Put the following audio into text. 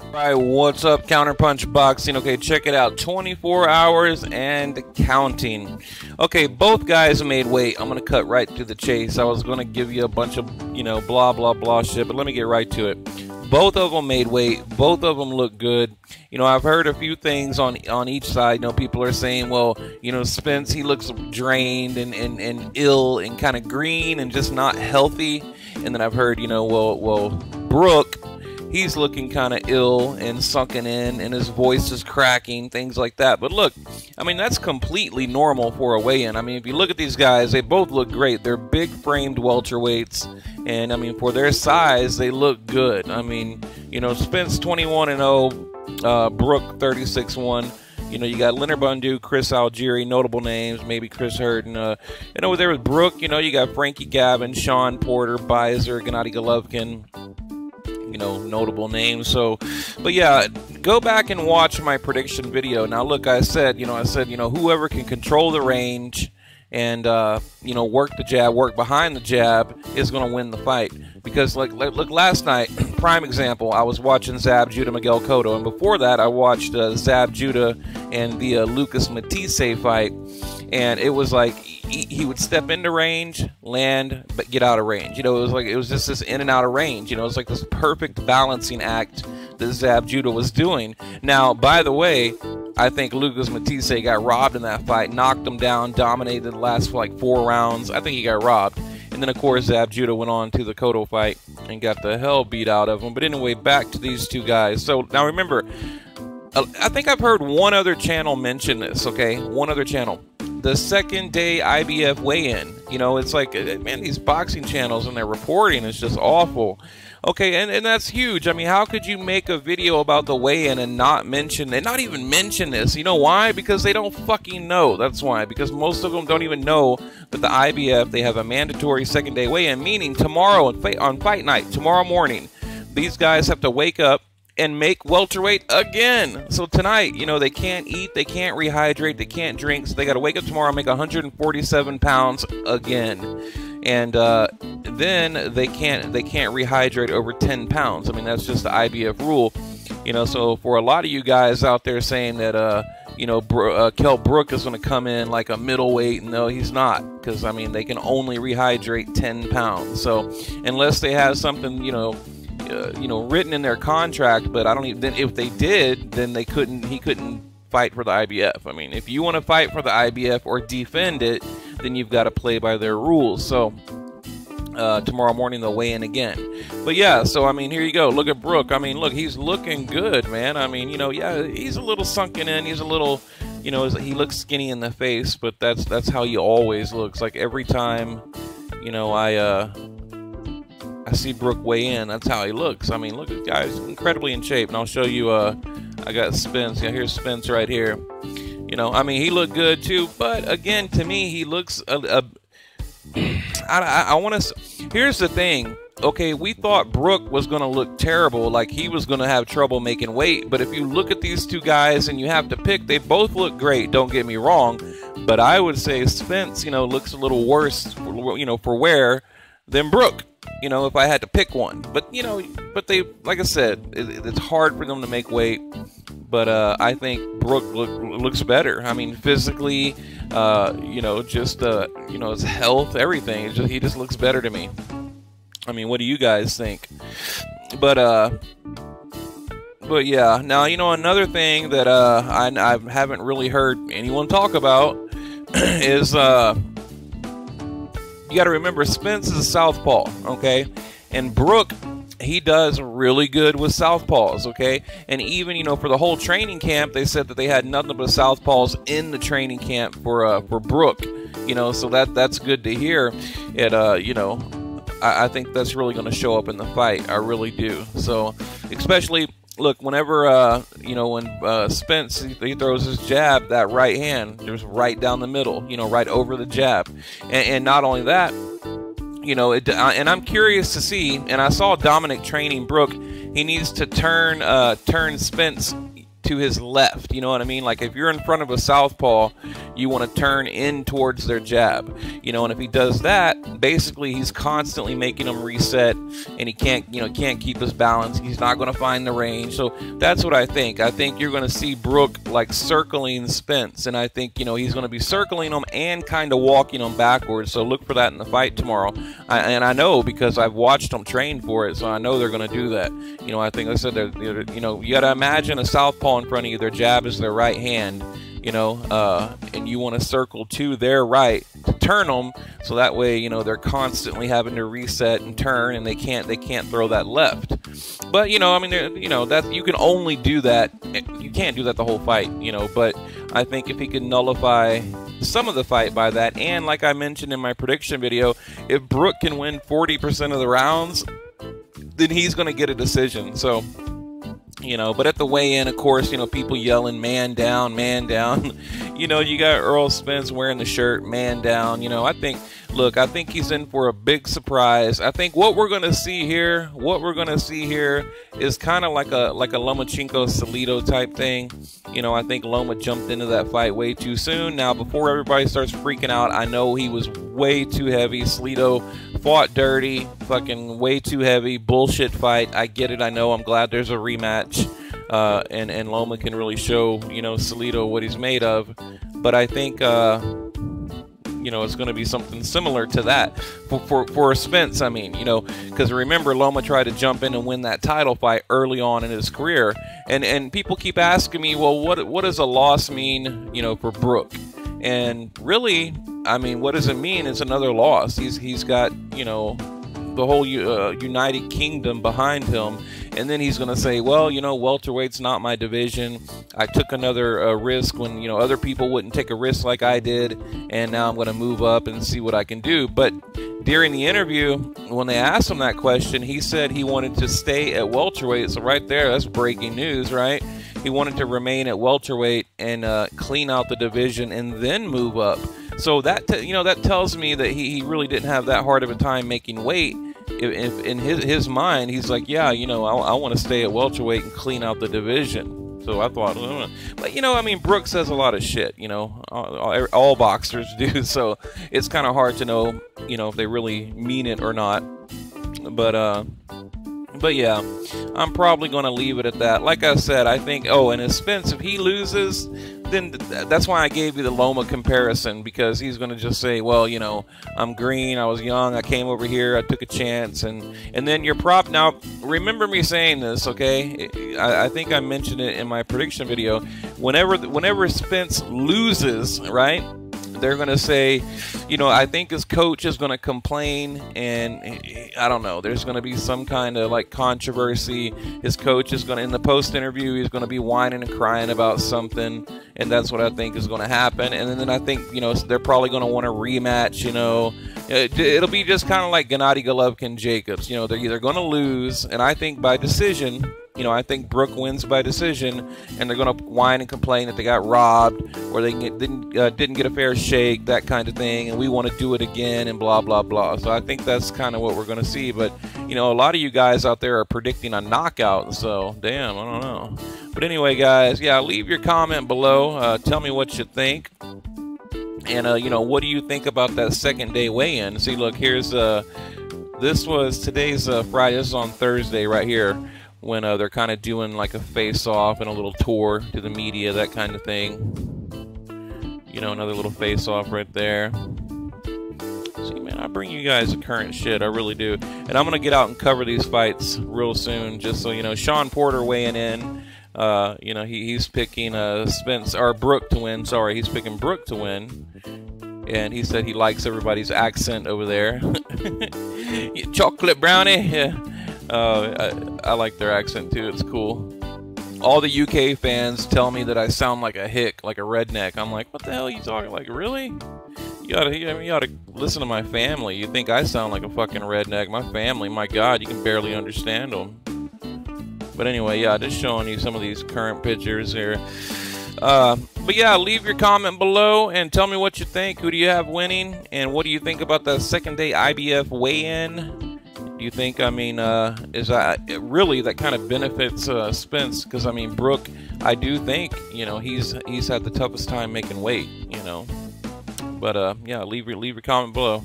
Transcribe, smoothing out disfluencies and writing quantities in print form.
Alright, what's up, Counterpunch Boxing? Okay, check it out. 24 hours and counting. Okay, both guys made weight. I'm going to cut right to the chase. I was going to give you a bunch of, blah, blah, blah shit, but let me get right to it. Both of them made weight. Both of them look good. I've heard a few things on each side. People are saying, well, Spence, he looks drained and ill and kind of green and just not healthy. And then I've heard, well, Brook, he's looking kind of ill and sunken in, and his voice is cracking, things like that. But look, that's completely normal for a weigh-in. If you look at these guys, they both look great. They're big-framed welterweights, and, for their size, they look good. Spence 21-0, Brook 36-1. You got Leonard Bundu, Chris Algieri, notable names, maybe Chris Hurd. And over there with Brook, you got Frankie Gavin, Sean Porter, Bizer, Gennady Golovkin. Notable names. But yeah, go back and watch my prediction video. Now look, I said whoever can control the range and work the jab, work behind the jab is going to win the fight. Because look, last night, prime example, I was watching Zab Judah, Miguel Cotto, and before that I watched Zab Judah and the Lucas Matisse fight, and it was like he would step into range, land, but get out of range. It was just this in and out of range. It was like this perfect balancing act that Zab Judah was doing. Now, by the way, I think Lucas Matisse got robbed in that fight, knocked him down, dominated the last 4 rounds. I think he got robbed. And then, of course, Zab Judah went on to the Cotto fight and got the hell beat out of him. But anyway, back to these two guys. So now remember, I think I've heard one other channel mention this, okay? One other channel. The second day IBF weigh-in. It's like, man, these boxing channels and their reporting is just awful. Okay, and that's huge. How could you make a video about the weigh-in and not even mention this? You know why? Because they don't fucking know. That's why. Because most of them don't even know that the IBF, they have a mandatory second day weigh-in, meaning tomorrow on fight night, tomorrow morning, these guys have to wake up and make welterweight again. So tonight, they can't eat, they can't rehydrate, they can't drink, so they got to wake up tomorrow and make 147 pounds again. And then they can't rehydrate over 10 pounds. That's just the IBF rule. So for a lot of you guys out there saying that Kell Brook is going to come in like a middleweight, no, he's not, because they can only rehydrate 10 pounds. So unless they have something written in their contract, but I don't even. Then if they did, then he couldn't fight for the IBF. If you want to fight for the IBF or defend it, then you've got to play by their rules. So tomorrow morning they'll weigh in again. But yeah, so here you go. Look at Brook. Look, he's looking good, man. Yeah, he's a little sunken in. He's a little, he looks skinny in the face, but that's how he always looks. Like every time, I see Brook weigh in, that's how he looks. Look at the guy, he's incredibly in shape. And I'll show you, I got Spence. Yeah, here's Spence right here. He looked good too. But again, to me, he looks I want to. Here's the thing. Okay, we thought Brook was going to look terrible, like he was going to have trouble making weight. But if you look at these two guys and you have to pick, they both look great, don't get me wrong. But I would say Spence, looks a little worse, for wear than Brook. If I had to pick one. But, but they, like I said, it's hard for them to make weight. But I think Brook looks better. Physically, his health, everything. He just looks better to me. What do you guys think? But yeah. Now, another thing that I haven't really heard anyone talk about is you got to remember, Spence is a southpaw, okay? And Brook, he does really good with southpaws, okay? And even, for the whole training camp, they said that they had nothing but southpaws in the training camp for Brook, so that's good to hear. I think that's really going to show up in the fight. I really do. So, especially, look, whenever, when Spence, he throws his jab, that right hand, there's right down the middle, right over the jab. And not only that, and I'm curious to see, and I saw Dominic training Brook, he needs to turn Spence, to his left. You know what I mean? Like if you're in front of a southpaw, you want to turn in towards their jab. You know, and if he does that, basically he's constantly making him reset, and he can't, you know, can't keep his balance. He's not going to find the range. So that's what I think. I think you're going to see Brook like circling Spence, and I think, you know, he's going to be circling him and kind of walking him backwards. So look for that in the fight tomorrow. And I know because I've watched them train for it, so I know they're going to do that. You know, I think I said that, you know, you got to imagine a southpaw in front of you. Their jab is their right hand, you know, and you want to circle to their right to turn them, so that way, you know, they're constantly having to reset and turn, and they can't throw that left. But, you know, I mean, you know, that you can only do that. You can't do that the whole fight, you know. But I think if he can nullify some of the fight by that, and like I mentioned in my prediction video, if Brook can win 40% of the rounds, then he's going to get a decision. So, you know, but at the weigh-in, of course, you know, people yelling, man down, man down. You know, you got Errol Spence wearing the shirt, man down. You know, I think, look, I think he's in for a big surprise. I think what we're going to see here, is kind of like a Lomachenko-Salido type thing. You know, I think Loma jumped into that fight way too soon. Now, before everybody starts freaking out, I know he was way too heavy. Salido fought dirty, fucking way too heavy, bullshit fight. I get it, I know, I'm glad there's a rematch, and Loma can really show, you know, Salido what he's made of. But I think, you know, it's going to be something similar to that for Spence. I mean, you know, because remember, Loma tried to jump in and win that title fight early on in his career, and people keep asking me, well, what does a loss mean, you know, for Brook? And really, I mean, what does it mean? It's another loss. He's got, you know, the whole United Kingdom behind him, and then he's going to say, well, you know, welterweight's not my division. I took another risk when, you know, other people wouldn't take a risk like I did, and now I'm going to move up and see what I can do. But during the interview, when they asked him that question, he said he wanted to stay at welterweight. So right there, that's breaking news, right? He wanted to remain at welterweight and clean out the division and then move up. So that, you know, that tells me that he really didn't have that hard of a time making weight. If in his mind, he's like, yeah, you know, I want to stay at welterweight and clean out the division. So I thought, but, you know, I mean, Brook says a lot of shit, you know, all boxers do. So it's kind of hard to know, you know, if they really mean it or not. But yeah, I'm probably going to leave it at that. Like I said, I think, oh, and Spence, if he loses, then that's why I gave you the Loma comparison, because he's going to just say, well, you know, I'm green, I was young, I came over here, I took a chance, and then your prop. Now, remember me saying this, okay? I think I mentioned it in my prediction video. Whenever Spence loses, right? They're going to say, you know, I think his coach is going to complain, and I don't know, there's going to be some kind of like controversy. His coach is going to, in the post interview, he's going to be whining and crying about something, and that's what I think is going to happen. And then I think, you know, they're probably going to want a rematch, you know. It'll be just kind of like Gennady Golovkin Jacobs. You know, they're either going to lose, and I think by decision. You know, I think Brook wins by decision, and they're going to whine and complain that they got robbed, or they didn't get a fair shake, that kind of thing, and we want to do it again, and blah, blah, blah. So I think that's kind of what we're going to see. But, you know, a lot of you guys out there are predicting a knockout, so damn, I don't know. But anyway, guys, yeah, leave your comment below. Tell me what you think. And, you know, what do you think about that second day weigh-in? See, look, here's, today's Friday, this is on Thursday right here, when they're kind of doing like a face-off and a little tour to the media, that kind of thing. You know, another little face-off right there. See, man, I bring you guys the current shit, I really do. And I'm going to get out and cover these fights real soon, just so you know. Sean Porter weighing in. You know, he's picking Brook to win. Sorry, he's picking Brook to win. And he said he likes everybody's accent over there. Chocolate brownie, yeah. I like their accent too, it's cool. All the UK fans tell me that I sound like a hick, like a redneck. I'm like, what the hell are you talking like? Really? You ought to listen to my family. You think I sound like a fucking redneck. My family, my God, you can barely understand them. But anyway, yeah, just showing you some of these current pictures here. But yeah, leave your comment below and tell me what you think. Who do you have winning? And what do you think about the second day IBF weigh-in? Do you think, I mean, is that really that kind of benefits Spence? Because, I mean, Brook I do think, you know, he's had the toughest time making weight, you know. But yeah, leave your comment below.